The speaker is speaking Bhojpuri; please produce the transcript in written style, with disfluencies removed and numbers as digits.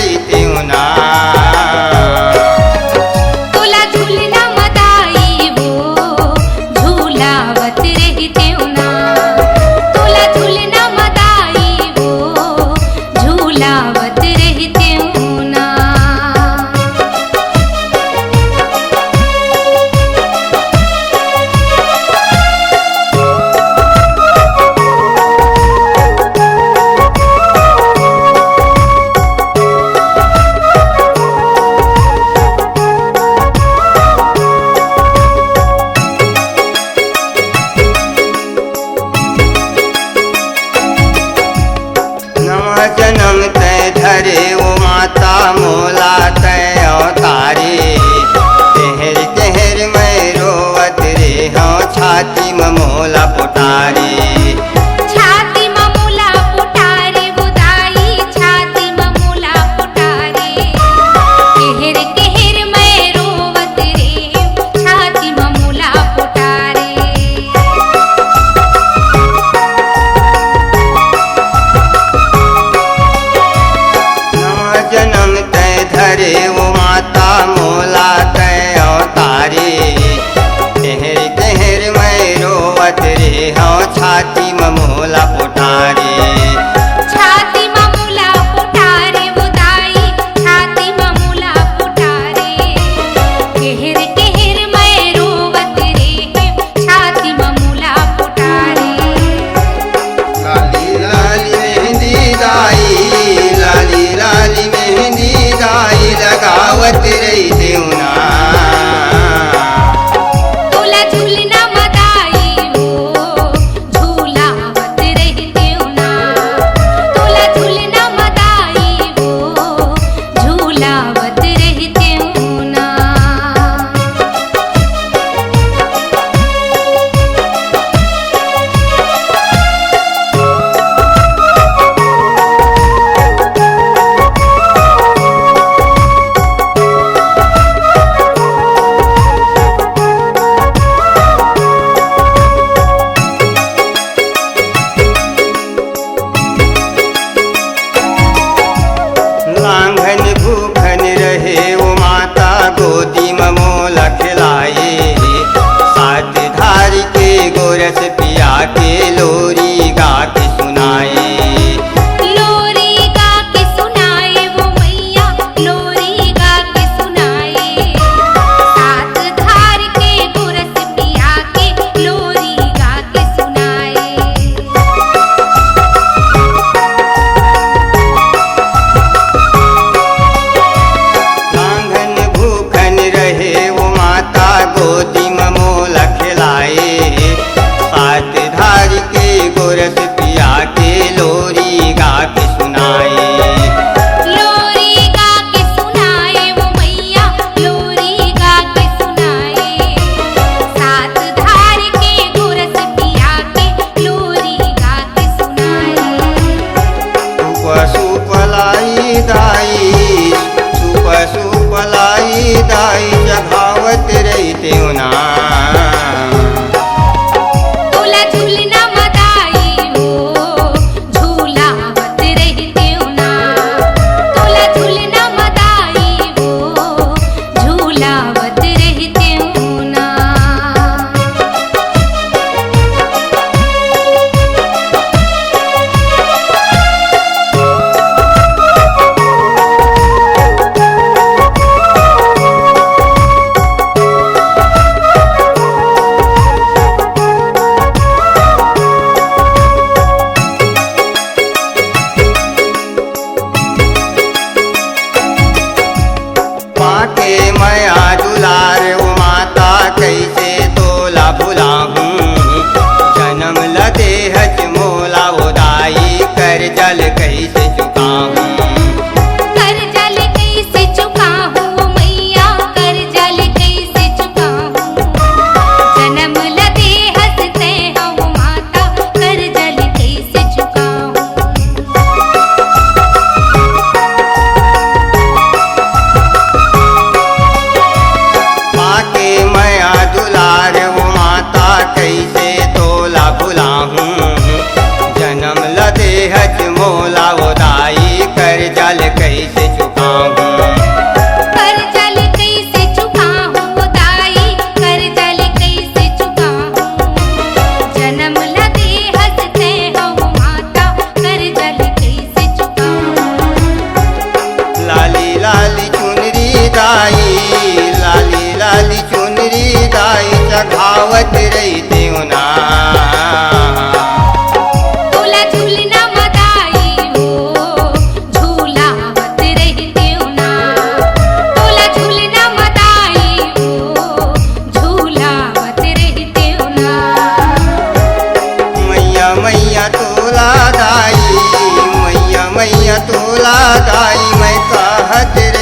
रहते ना। तुला झूलना मदाई वो झूलावत रहते ना। तुला झूलना मदाई वो झूलावत रहते ना। जन्म तय धरे वो माता मोला तय अवतारे। कहर कहर मैं रोवत रे हाँ छाती में मोला पुटारे। छाती में मोला पुटारे वो दाई छाती में मोला पुटारे। कहर कहर मैं रोवत रे छाती में मोला पुटारे। जन्म तय धरे वो माता मोला तय अवतारे। कहर कहर मैं रोवत रे हाँ छाती में मोला पुटारे। छाती में मोला पुटारे वो दाई छाती में मोला पुटारे। कहर कहर मैं रोवत रे छाती में मोला पुटारे। लाली लाली मेहंदी दाई लाली लाली मेहंदी दाई लगावत रही देवना। तुला झूलना मदाई वो झूलावत रहते ना। तुला झूलना मदाई वो झूलावत रहते ना। लांघन भूखन रहे वो माता गोदी में मोला खिलाए। सात धार के गोरस पिया के लोरी गा के सुनाए। लोरी गा के सुनाए वो मैया लोरी गा के सुनाए। सात धार के गुरस पिया के लोरी गा के सुनाए। लांघन भूखन रहे वो माता गोदी में मोला खिलाए। सात धार के गोरस पिया के लोरी गा के सुनाए। लोरी गा के सुनाए वो मैया लोरी गा के सुनाए। सात धार के गुरस पिया के लोरी गा के सुनाए। सुपलाई दाई सुपलाई दाई जगावत रहते ना। तुला झूलना मदाई वो झूलावत रहते ना। तुला झूलना मदाई वो झूलावत रहते ना। तोला गाई मैं कहत